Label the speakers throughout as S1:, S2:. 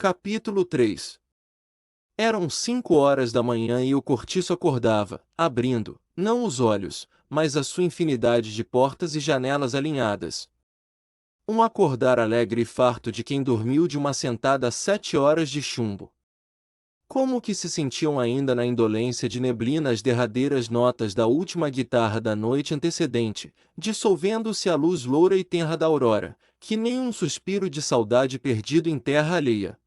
S1: Capítulo 3. Eram 5 horas da manhã e o cortiço acordava, abrindo, não os olhos, mas a sua infinidade de portas e janelas alinhadas. Um acordar alegre e farto de quem dormiu de uma sentada 7 horas de chumbo. Como que se sentiam ainda na indolência de neblina as derradeiras notas da última guitarra da noite antecedente, dissolvendo-se à luz loura e tenra da aurora, que nem um suspiro de saudade perdido em terra alheia.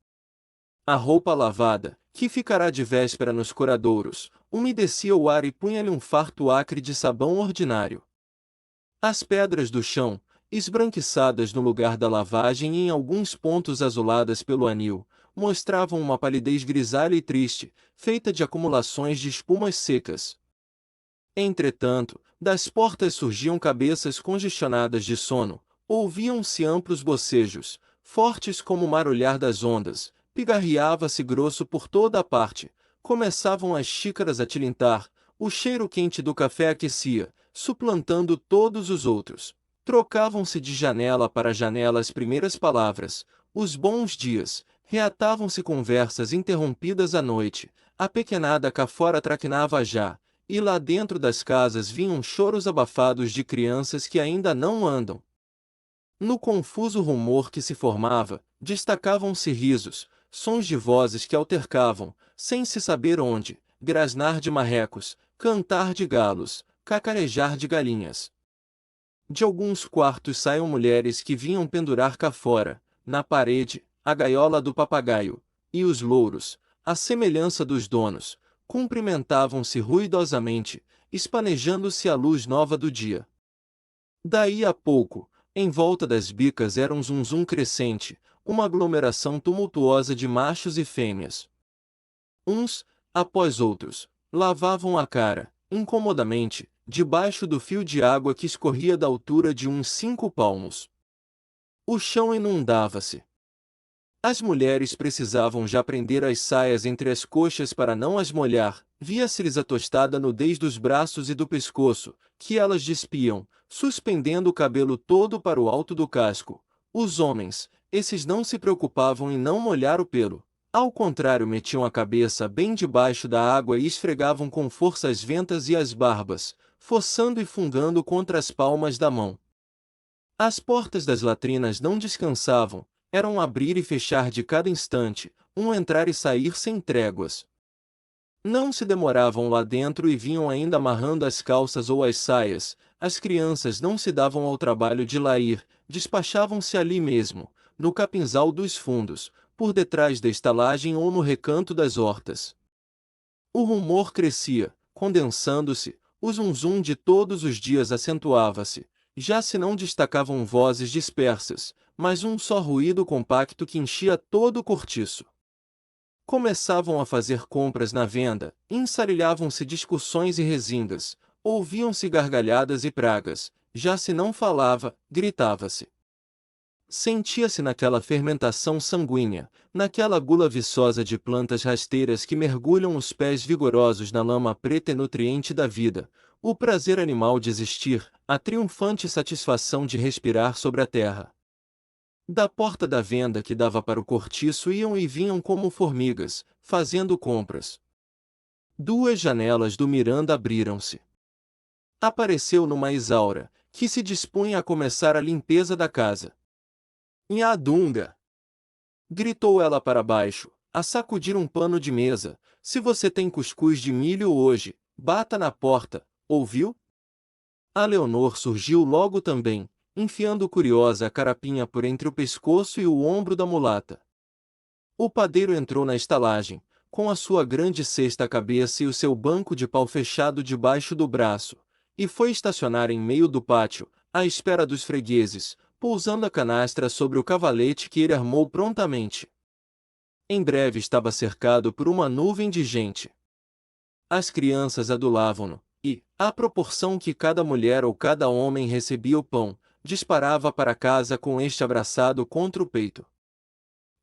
S1: A roupa lavada, que ficará de véspera nos coradouros, umedecia o ar e punha-lhe um farto acre de sabão ordinário. As pedras do chão, esbranquiçadas no lugar da lavagem e em alguns pontos azuladas pelo anil, mostravam uma palidez grisalha e triste, feita de acumulações de espumas secas. Entretanto, das portas surgiam cabeças congestionadas de sono, ouviam-se amplos bocejos, fortes como o marulhar das ondas, pigarreava-se grosso por toda a parte, começavam as xícaras a tilintar, o cheiro quente do café aquecia, suplantando todos os outros. Trocavam-se de janela para janela as primeiras palavras, os bons dias, reatavam-se conversas interrompidas à noite, a pequenada cá fora traquinava já, e lá dentro das casas vinham choros abafados de crianças que ainda não andam. No confuso rumor que se formava, destacavam-se risos, sons de vozes que altercavam, sem se saber onde, grasnar de marrecos, cantar de galos, cacarejar de galinhas. De alguns quartos saíam mulheres que vinham pendurar cá fora, na parede, a gaiola do papagaio, e os louros, à semelhança dos donos, cumprimentavam-se ruidosamente, espanejando-se à luz nova do dia. Daí a pouco, em volta das bicas era um zum-zum crescente, uma aglomeração tumultuosa de machos e fêmeas. Uns, após outros, lavavam a cara, incomodamente, debaixo do fio de água que escorria da altura de uns 5 palmos. O chão inundava-se. As mulheres precisavam já prender as saias entre as coxas para não as molhar, via-se-lhes a tostada nudez dos braços e do pescoço, que elas despiam, suspendendo o cabelo todo para o alto do casco. Os homens, esses não se preocupavam em não molhar o pelo. Ao contrário, metiam a cabeça bem debaixo da água e esfregavam com força as ventas e as barbas, fossando e fungando contra as palmas da mão. As portas das latrinas não descansavam, era um abrir e fechar de cada instante, um entrar e sair sem tréguas. Não se demoravam lá dentro e vinham ainda amarrando as calças ou as saias, as crianças não se davam ao trabalho de lá ir, despachavam-se ali mesmo, no capinzal dos fundos, por detrás da estalagem ou no recanto das hortas. O rumor crescia, condensando-se, o zum-zum de todos os dias acentuava-se, já se não destacavam vozes dispersas, mas um só ruído compacto que enchia todo o cortiço. Começavam a fazer compras na venda, ensarilhavam-se discussões e resingas, ouviam-se gargalhadas e pragas, já se não falava, gritava-se. Sentia-se naquela fermentação sanguínea, naquela gula viçosa de plantas rasteiras que mergulham os pés vigorosos na lama preta e nutriente da vida, o prazer animal de existir, a triunfante satisfação de respirar sobre a terra. Da porta da venda que dava para o cortiço iam e vinham como formigas, fazendo compras. 2 janelas do Miranda abriram-se. Apareceu numa Isaura, que se dispunha a começar a limpeza da casa. Nha Dunga! Gritou ela para baixo, a sacudir um pano de mesa. Se você tem cuscuz de milho hoje, bata na porta, ouviu? A Leonor surgiu logo também, enfiando curiosa a carapinha por entre o pescoço e o ombro da mulata. O padeiro entrou na estalagem, com a sua grande cesta à cabeça e o seu banco de pau fechado debaixo do braço, e foi estacionar em meio do pátio, à espera dos fregueses, pousando a canastra sobre o cavalete que ele armou prontamente. Em breve estava cercado por uma nuvem de gente. As crianças adulavam-no, e, à proporção que cada mulher ou cada homem recebia o pão, disparava para casa com este abraçado contra o peito.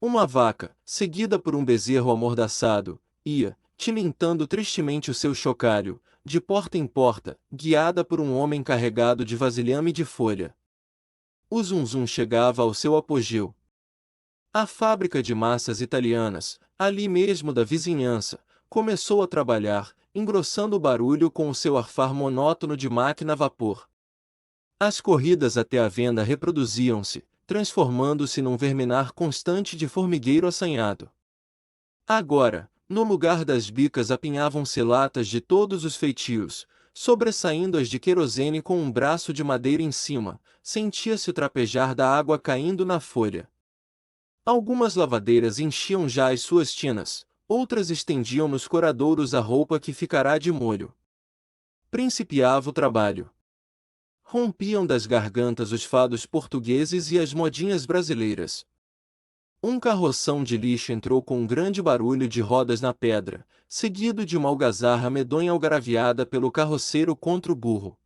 S1: Uma vaca, seguida por um bezerro amordaçado, ia, tilintando tristemente o seu chocalho, de porta em porta, guiada por um homem carregado de vasilhame de folha. O zum-zum chegava ao seu apogeu. A fábrica de massas italianas, ali mesmo da vizinhança, começou a trabalhar, engrossando o barulho com o seu arfar monótono de máquina a vapor. As corridas até a venda reproduziam-se, transformando-se num verminar constante de formigueiro assanhado. Agora, no lugar das bicas apinhavam-se latas de todos os feitios, sobressaindo as de querosene com um braço de madeira em cima, sentia-se o trapejar da água caindo na folha. Algumas lavadeiras enchiam já as suas tinas, outras estendiam nos coradouros a roupa que ficará de molho. Principiava o trabalho. Rompiam das gargantas os fados portugueses e as modinhas brasileiras. Um carroção de lixo entrou com um grande barulho de rodas na pedra, seguido de uma algazarra medonha algaraviada pelo carroceiro contra o burro.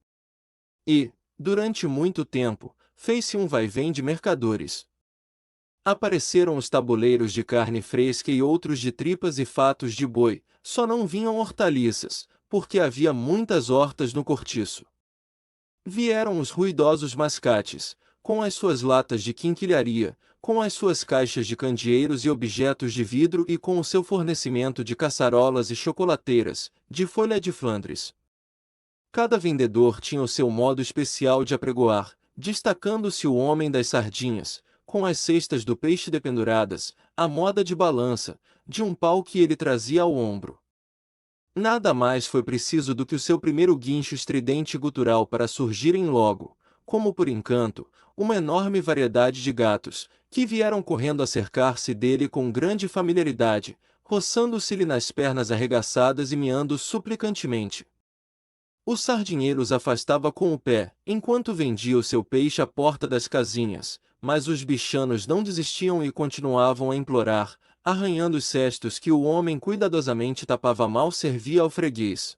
S1: E, durante muito tempo, fez-se um vai-vem de mercadores. Apareceram os tabuleiros de carne fresca e outros de tripas e fatos de boi, só não vinham hortaliças, porque havia muitas hortas no cortiço. Vieram os ruidosos mascates, com as suas latas de quinquilharia, com as suas caixas de candeeiros e objetos de vidro e com o seu fornecimento de caçarolas e chocolateiras, de folha de Flandres. Cada vendedor tinha o seu modo especial de apregoar, destacando-se o homem das sardinhas, com as cestas do peixe dependuradas, a moda de balança, de um pau que ele trazia ao ombro. Nada mais foi preciso do que o seu primeiro guincho estridente e gutural para surgirem logo, como por encanto, uma enorme variedade de gatos, que vieram correndo a cercar-se dele com grande familiaridade, roçando-se-lhe nas pernas arregaçadas e miando suplicantemente. O sardinheiro os afastava com o pé, enquanto vendia o seu peixe à porta das casinhas, mas os bichanos não desistiam e continuavam a implorar, arranhando os cestos que o homem cuidadosamente tapava mal servia ao freguês.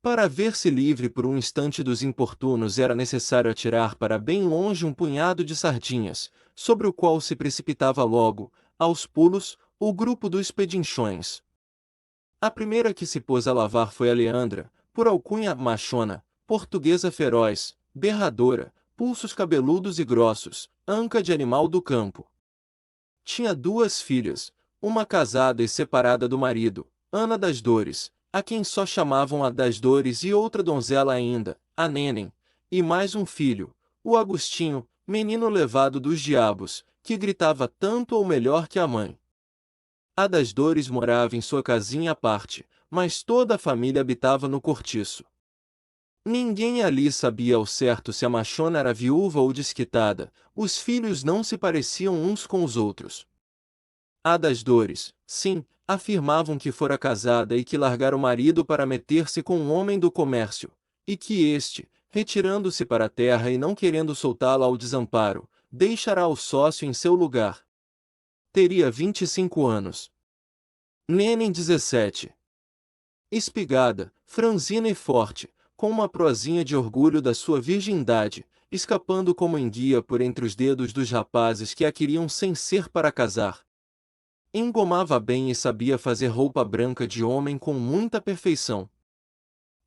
S1: Para ver-se livre por um instante dos importunos era necessário atirar para bem longe um punhado de sardinhas, sobre o qual se precipitava logo, aos pulos, o grupo dos pedinchões. A primeira que se pôs a lavar foi a Leandra, por alcunha machona, portuguesa feroz, berradora, pulsos cabeludos e grossos, anca de animal do campo. Tinha 2 filhas, uma casada e separada do marido, Ana das Dores, a quem só chamavam a das Dores e outra donzela ainda, a Nênem, e mais um filho, o Agostinho, menino levado dos diabos, que gritava tanto ou melhor que a mãe. A das Dores morava em sua casinha à parte, mas toda a família habitava no cortiço. Ninguém ali sabia ao certo se a machona era viúva ou desquitada, os filhos não se pareciam uns com os outros. A das Dores, sim, afirmavam que fora casada e que largara o marido para meter-se com um homem do comércio, e que este, retirando-se para a terra e não querendo soltá-la ao desamparo, deixará o sócio em seu lugar. Teria 25 anos. Nênem 17. Espigada, franzina e forte, com uma proazinha de orgulho da sua virgindade, escapando como enguia por entre os dedos dos rapazes que a queriam sem ser para casar. Engomava bem e sabia fazer roupa branca de homem com muita perfeição.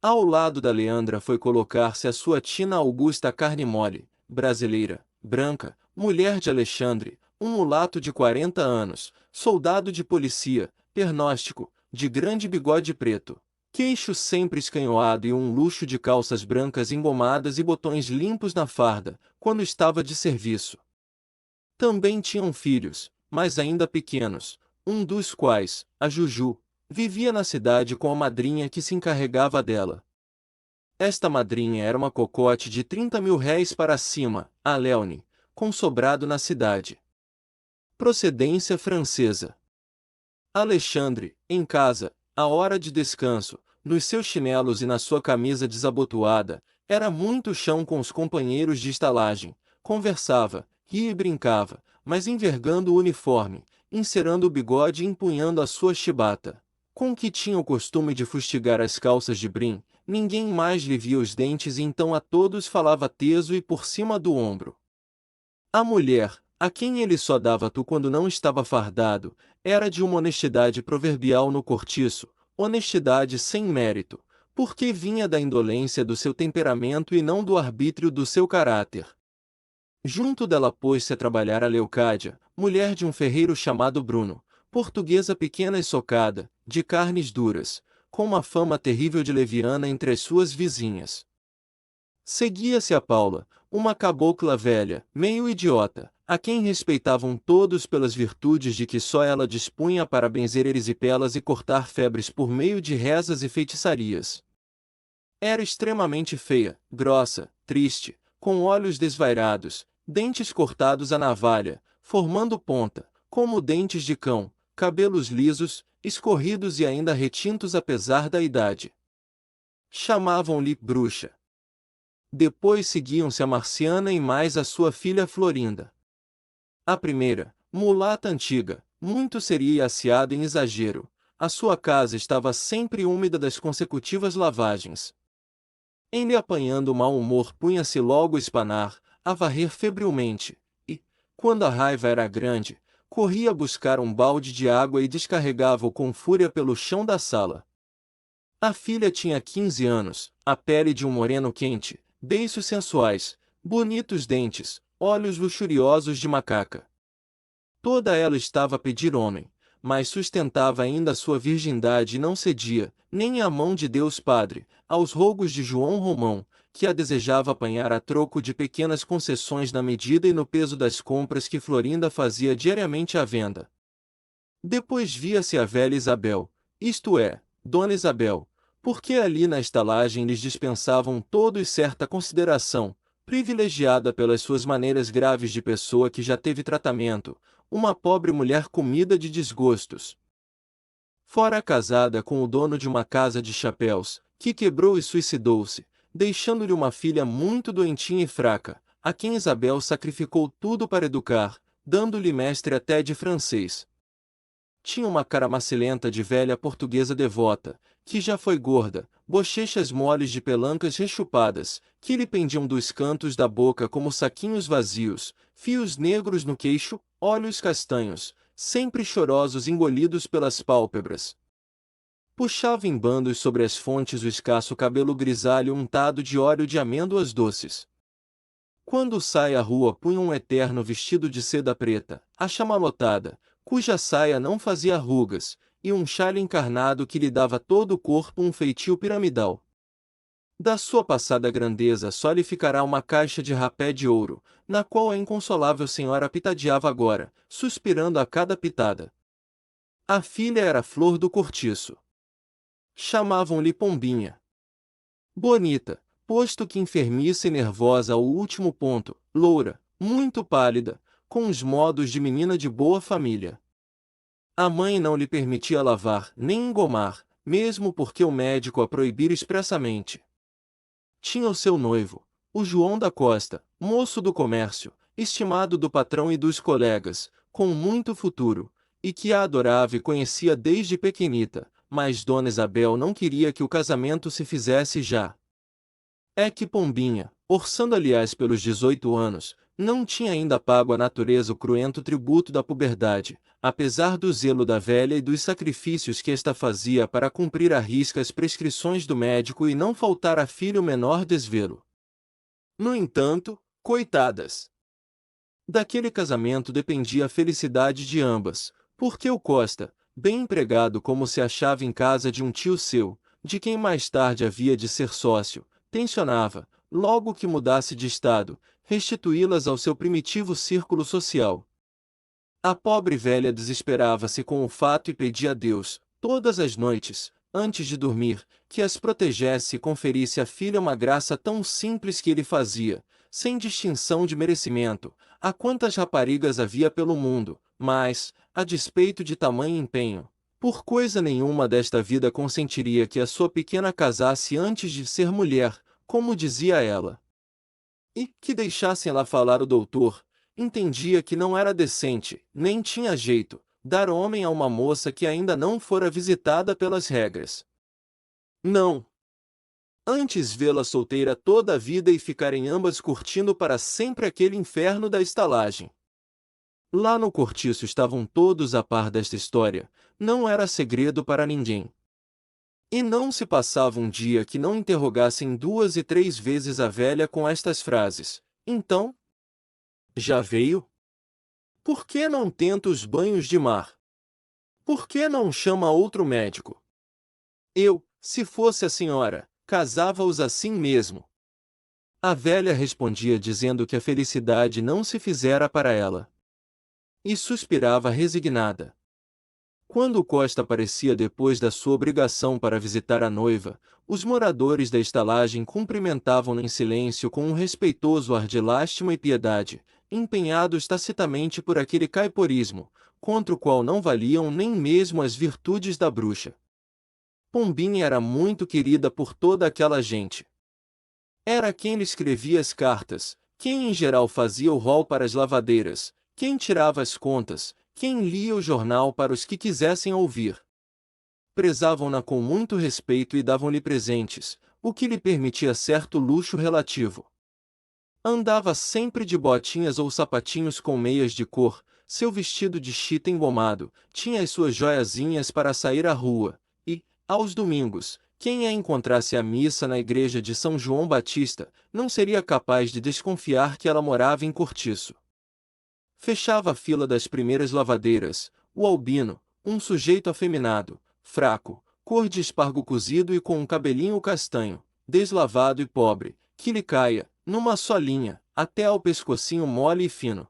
S1: Ao lado da Leandra foi colocar-se a sua tina Augusta Carne Mole, brasileira, branca, mulher de Alexandre, um mulato de 40 anos, soldado de policia, pernóstico, de grande bigode preto, queixo sempre escanhoado e um luxo de calças brancas engomadas e botões limpos na farda, quando estava de serviço. Também tinham filhos, mas ainda pequenos, um dos quais, a Juju, vivia na cidade com a madrinha que se encarregava dela. Esta madrinha era uma cocote de 30.000 réis para cima, a Léone, com sobrado na cidade. Procedência francesa. Alexandre, em casa, à hora de descanso, nos seus chinelos e na sua camisa desabotoada, era muito chão com os companheiros de estalagem, conversava, ria e brincava, mas envergando o uniforme, encerando o bigode e empunhando a sua chibata, com que tinha o costume de fustigar as calças de brim, ninguém mais lhe via os dentes e então a todos falava teso e por cima do ombro. A mulher, a quem ele só dava tu quando não estava fardado, era de uma honestidade proverbial no cortiço, honestidade sem mérito, porque vinha da indolência do seu temperamento e não do arbítrio do seu caráter. Junto dela pôs-se a trabalhar a Leocádia, mulher de um ferreiro chamado Bruno, portuguesa pequena e socada, de carnes duras, com uma fama terrível de leviana entre as suas vizinhas. Seguia-se a Paula, uma cabocla velha, meio idiota, a quem respeitavam todos pelas virtudes de que só ela dispunha para benzer erisipelas e cortar febres por meio de rezas e feitiçarias. Era extremamente feia, grossa, triste, com olhos desvairados, dentes cortados à navalha, formando ponta, como dentes de cão, cabelos lisos, escorridos e ainda retintos apesar da idade. Chamavam-lhe bruxa. Depois seguiam-se a Marciana e mais a sua filha Florinda. A primeira, mulata antiga, muito seria e aciada em exagero, a sua casa estava sempre úmida das consecutivas lavagens. Em lhe apanhando o mau humor punha-se logo a espanar, a varrer febrilmente, e, quando a raiva era grande, corria buscar um balde de água e descarregava-o com fúria pelo chão da sala. A filha tinha 15 anos, a pele de um moreno quente, beiços sensuais, bonitos dentes, olhos luxuriosos de macaca. Toda ela estava a pedir homem, mas sustentava ainda sua virgindade e não cedia, nem à mão de Deus Padre, aos rogos de João Romão, que a desejava apanhar a troco de pequenas concessões na medida e no peso das compras que Florinda fazia diariamente à venda. Depois via-se a velha Isabel, isto é, Dona Isabel, porque ali na estalagem lhes dispensavam todos certa consideração, privilegiada pelas suas maneiras graves de pessoa que já teve tratamento, uma pobre mulher comida de desgostos. Fora casada com o dono de uma casa de chapéus, que quebrou e suicidou-se, deixando-lhe uma filha muito doentinha e fraca, a quem Isabel sacrificou tudo para educar, dando-lhe mestre até de francês. Tinha uma cara macilenta de velha portuguesa devota, que já foi gorda, bochechas moles de pelancas rechupadas, que lhe pendiam dos cantos da boca como saquinhos vazios, fios negros no queixo, olhos castanhos, sempre chorosos engolidos pelas pálpebras. Puxava em bandos sobre as fontes o escasso cabelo grisalho untado de óleo de amêndoas doces. Quando sai à rua punha um eterno vestido de seda preta, achamalotada, cuja saia não fazia rugas, e um chale encarnado que lhe dava todo o corpo um feitio piramidal. Da sua passada grandeza só lhe ficará uma caixa de rapé de ouro, na qual a inconsolável senhora pitadeava agora, suspirando a cada pitada. A filha era a flor do cortiço. Chamavam-lhe Pombinha. Bonita, posto que enfermiça e nervosa ao último ponto, loura, muito pálida, com os modos de menina de boa família. A mãe não lhe permitia lavar, nem engomar, mesmo porque o médico a proibira expressamente. Tinha o seu noivo, o João da Costa, moço do comércio, estimado do patrão e dos colegas, com muito futuro, e que a adorava e conhecia desde pequenita, mas Dona Isabel não queria que o casamento se fizesse já. É que Pombinha, orçando aliás pelos 18 anos, não tinha ainda pago à natureza o cruento tributo da puberdade, apesar do zelo da velha e dos sacrifícios que esta fazia para cumprir à risca as prescrições do médico e não faltar à filha o menor desvelo. No entanto, coitadas! Daquele casamento dependia a felicidade de ambas, porque o Costa, bem empregado como se achava em casa de um tio seu, de quem mais tarde havia de ser sócio, tencionava, logo que mudasse de estado, restituí-las ao seu primitivo círculo social. A pobre velha desesperava-se com o fato e pedia a Deus, todas as noites, antes de dormir, que as protegesse e conferisse à filha uma graça tão simples que ele fazia, sem distinção de merecimento, a quantas raparigas havia pelo mundo, mas, a despeito de tamanho empenho, por coisa nenhuma desta vida consentiria que a sua pequena casasse antes de ser mulher, como dizia ela. E que deixassem lá falar o doutor, entendia que não era decente, nem tinha jeito, dar homem a uma moça que ainda não fora visitada pelas regras. Não. Antes vê-la solteira toda a vida e ficarem ambas curtindo para sempre aquele inferno da estalagem. Lá no cortiço estavam todos a par desta história, não era segredo para ninguém. E não se passava um dia que não interrogassem 2 e 3 vezes a velha com estas frases: então, Já veio? Por que não tenta os banhos de mar? Por que não chama outro médico? Eu, se fosse a senhora, casava-os assim mesmo. A velha respondia dizendo que a felicidade não se fizera para ela. E suspirava resignada. Quando Costa aparecia depois da sua obrigação para visitar a noiva, os moradores da estalagem cumprimentavam-no em silêncio com um respeitoso ar de lástima e piedade, empenhados tacitamente por aquele caiporismo, contra o qual não valiam nem mesmo as virtudes da bruxa. Pombinha era muito querida por toda aquela gente. Era quem lhe escrevia as cartas, quem em geral fazia o rol para as lavadeiras, quem tirava as contas, quem lia o jornal para os que quisessem ouvir. Prezavam-na com muito respeito e davam-lhe presentes, o que lhe permitia certo luxo relativo. Andava sempre de botinhas ou sapatinhos com meias de cor, seu vestido de chita engomado, tinha as suas joiazinhas para sair à rua, e, aos domingos, quem a encontrasse à missa na igreja de São João Batista, não seria capaz de desconfiar que ela morava em Cortiço. Fechava a fila das primeiras lavadeiras, o albino, um sujeito afeminado, fraco, cor de espargo cozido e com um cabelinho castanho, deslavado e pobre, que lhe caia, numa só linha, até ao pescocinho mole e fino.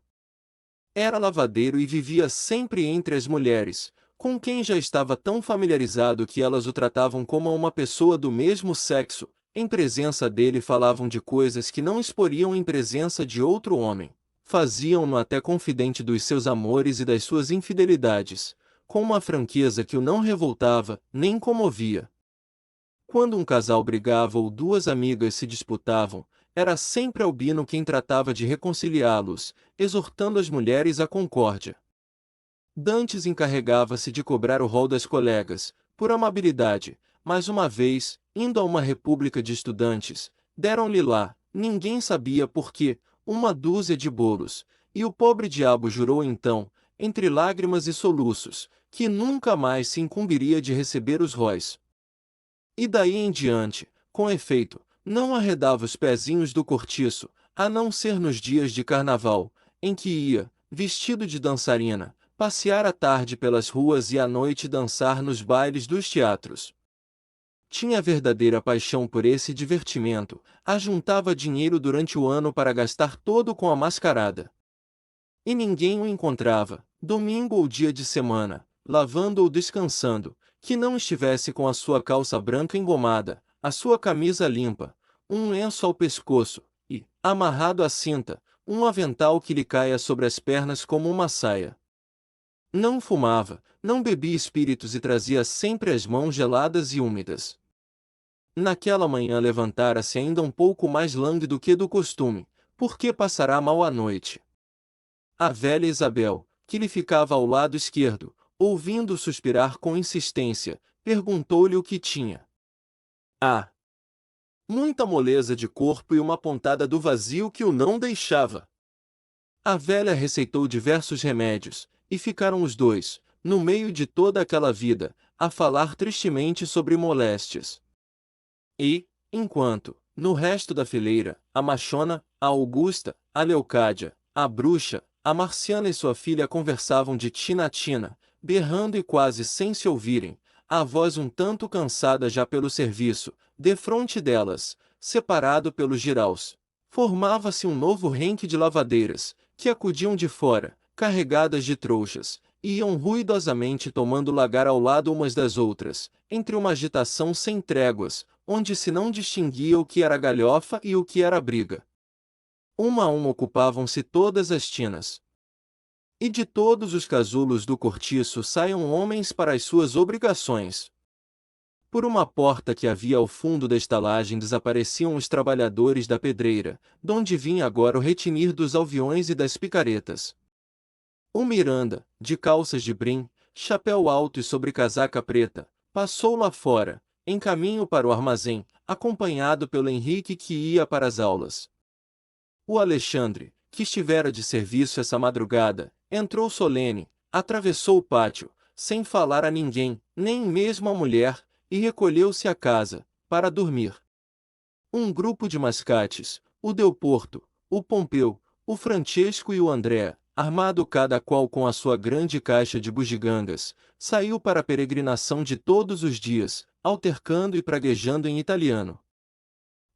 S1: Era lavadeiro e vivia sempre entre as mulheres, com quem já estava tão familiarizado que elas o tratavam como a uma pessoa do mesmo sexo, em presença dele falavam de coisas que não exporiam em presença de outro homem. Faziam-no até confidente dos seus amores e das suas infidelidades, com uma franqueza que o não revoltava, nem comovia. Quando um casal brigava ou duas amigas se disputavam, era sempre Albino quem tratava de reconciliá-los, exortando as mulheres à concórdia. Dantes encarregava-se de cobrar o rol das colegas, por amabilidade, mas uma vez, indo a uma república de estudantes, deram-lhe lá, ninguém sabia por quê, uma dúzia de bolos, e o pobre diabo jurou então, entre lágrimas e soluços, que nunca mais se incumbiria de receber os róis. E daí em diante, com efeito, não arredava os pezinhos do cortiço, a não ser nos dias de carnaval, em que ia, vestido de dançarina, passear à tarde pelas ruas e à noite dançar nos bailes dos teatros. Tinha verdadeira paixão por esse divertimento, ajuntava dinheiro durante o ano para gastar todo com a mascarada. E ninguém o encontrava, domingo ou dia de semana, lavando ou descansando, que não estivesse com a sua calça branca engomada, a sua camisa limpa, um lenço ao pescoço, e, amarrado à cinta, um avental que lhe caia sobre as pernas como uma saia. Não fumava, não bebia espíritos e trazia sempre as mãos geladas e úmidas. Naquela manhã levantara-se ainda um pouco mais lânguido que do costume, porque passará mal a noite. A velha Isabel, que lhe ficava ao lado esquerdo, ouvindo-o suspirar com insistência, perguntou-lhe o que tinha. Ah! Muita moleza de corpo e uma pontada do vazio que o não deixava. A velha receitou diversos remédios, e ficaram os dois, no meio de toda aquela vida, a falar tristemente sobre moléstias. E, enquanto, no resto da fileira, a machona, a Augusta, a Leocádia, a bruxa, a Marciana e sua filha conversavam de tina a tina, berrando e quase sem se ouvirem, a voz um tanto cansada já pelo serviço, defronte delas, separado pelos jiraus. Formava-se um novo renque de lavadeiras, que acudiam de fora, carregadas de trouxas, e iam ruidosamente tomando lagar ao lado umas das outras, entre uma agitação sem tréguas, onde se não distinguia o que era galhofa e o que era briga. Uma a uma ocupavam-se todas as tinas. E de todos os casulos do cortiço saiam homens para as suas obrigações. Por uma porta que havia ao fundo da estalagem desapareciam os trabalhadores da pedreira, donde vinha agora o retinir dos alviões e das picaretas. O Miranda, de calças de brim, chapéu alto e sobrecasaca preta, passou lá fora, em caminho para o armazém, acompanhado pelo Henrique que ia para as aulas. O Alexandre, que estivera de serviço essa madrugada, entrou solene, atravessou o pátio, sem falar a ninguém, nem mesmo à mulher, e recolheu-se à casa, para dormir. Um grupo de mascates, o Delporto, o Pompeu, O Francesco e o André, armado cada qual com a sua grande caixa de bugigangas, saiu para a peregrinação de todos os dias, altercando e praguejando em italiano.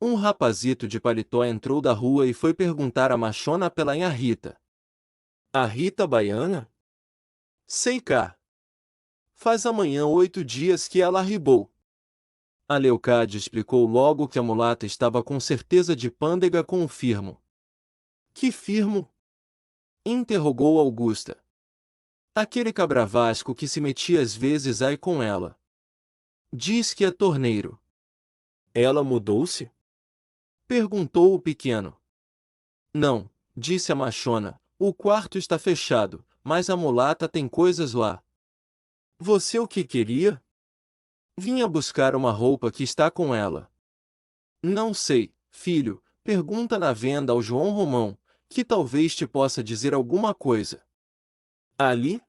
S1: Um rapazito de paletó entrou da rua e foi perguntar à machona pela Nha Rita. A Rita Baiana? Sei cá. Faz amanhã 8 dias que ela arribou. A Leocádia explicou logo que a mulata estava com certeza de pândega com o Firmo. Que Firmo? Interrogou Augusta. Aquele cabravasco que se metia às vezes aí com ela. Diz que é torneiro. Ela mudou-se? Perguntou o pequeno. Não, disse a machona, o quarto está fechado, mas a mulata tem coisas lá. Você o que queria? Vinha buscar uma roupa que está com ela. Não sei, filho, pergunta na venda ao João Romão, que talvez te possa dizer alguma coisa. Ali?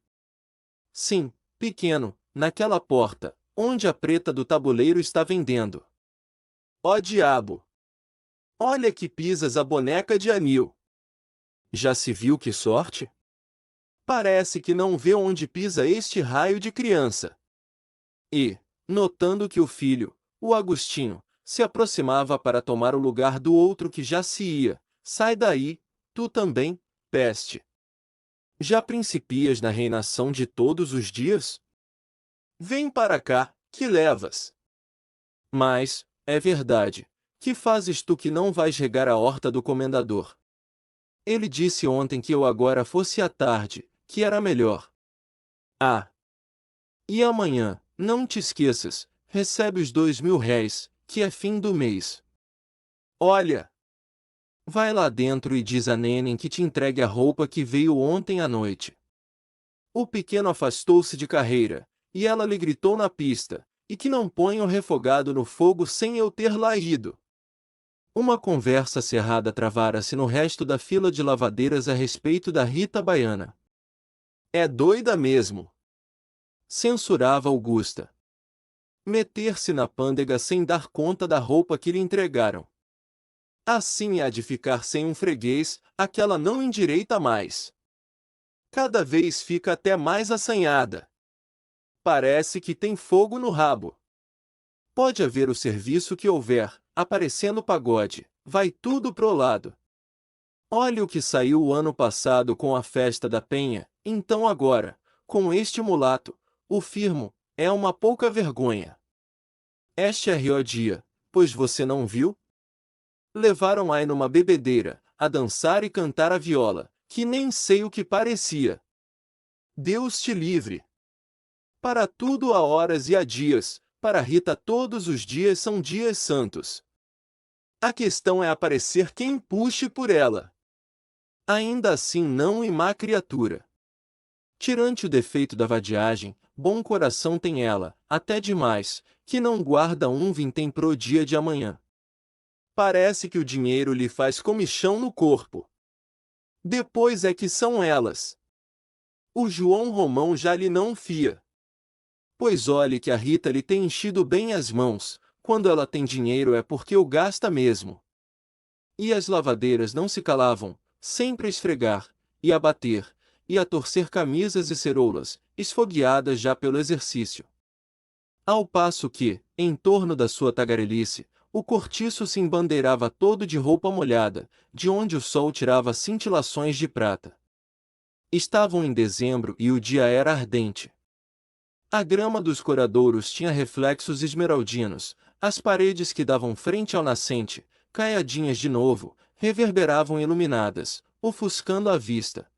S1: Sim, pequeno, naquela porta, onde a preta do tabuleiro está vendendo. Ó diabo! Olha que pisas a boneca de anil. Já se viu que sorte? Parece que não vê onde pisa este raio de criança. E, notando que o filho, o Agostinho, se aproximava para tomar o lugar do outro que já se ia, sai daí, tu também, peste. Já principias na reinação de todos os dias? Vem para cá, que levas. Mas, é verdade, que fazes tu que não vais regar a horta do comendador? Ele disse ontem que eu agora fosse à tarde, que era melhor. Ah! E amanhã, não te esqueças, recebe os 2.000 réis, que é fim do mês. Olha! Vai lá dentro e diz a Nenen que te entregue a roupa que veio ontem à noite. O pequeno afastou-se de carreira, e ela lhe gritou na pista, e que não ponha o refogado no fogo sem eu ter lá ido. Uma conversa cerrada travara-se no resto da fila de lavadeiras a respeito da Rita Baiana. É doida mesmo! Censurava Augusta. Meter-se na pândega sem dar conta da roupa que lhe entregaram. Assim há de ficar sem um freguês, aquela não endireita mais. Cada vez fica até mais assanhada. Parece que tem fogo no rabo. Pode haver o serviço que houver, aparecendo pagode, vai tudo pro lado. Olha o que saiu o ano passado com a festa da Penha, então agora, com este mulato, o Firmo, é uma pouca vergonha. Este é rio dia, pois você não viu? Levaram aí numa bebedeira, a dançar e cantar a viola, que nem sei o que parecia. Deus te livre! Para tudo há horas e há dias, para Rita todos os dias são dias santos. A questão é aparecer quem puxe por ela. Ainda assim não e má criatura. Tirante o defeito da vadiagem, bom coração tem ela, até demais, que não guarda um vintém pro dia de amanhã. Parece que o dinheiro lhe faz comichão no corpo. Depois é que são elas. O João Romão já lhe não fia. Pois olhe que a Rita lhe tem enchido bem as mãos, quando ela tem dinheiro é porque o gasta mesmo. E as lavadeiras não se calavam, sempre a esfregar, e a bater, e a torcer camisas e ceroulas, esfogueadas já pelo exercício. Ao passo que, em torno da sua tagarelice, o cortiço se embandeirava todo de roupa molhada, de onde o sol tirava cintilações de prata. Estavam em dezembro e o dia era ardente. A grama dos coradouros tinha reflexos esmeraldinos, as paredes que davam frente ao nascente, caiadinhas de novo, reverberavam iluminadas, ofuscando a vista.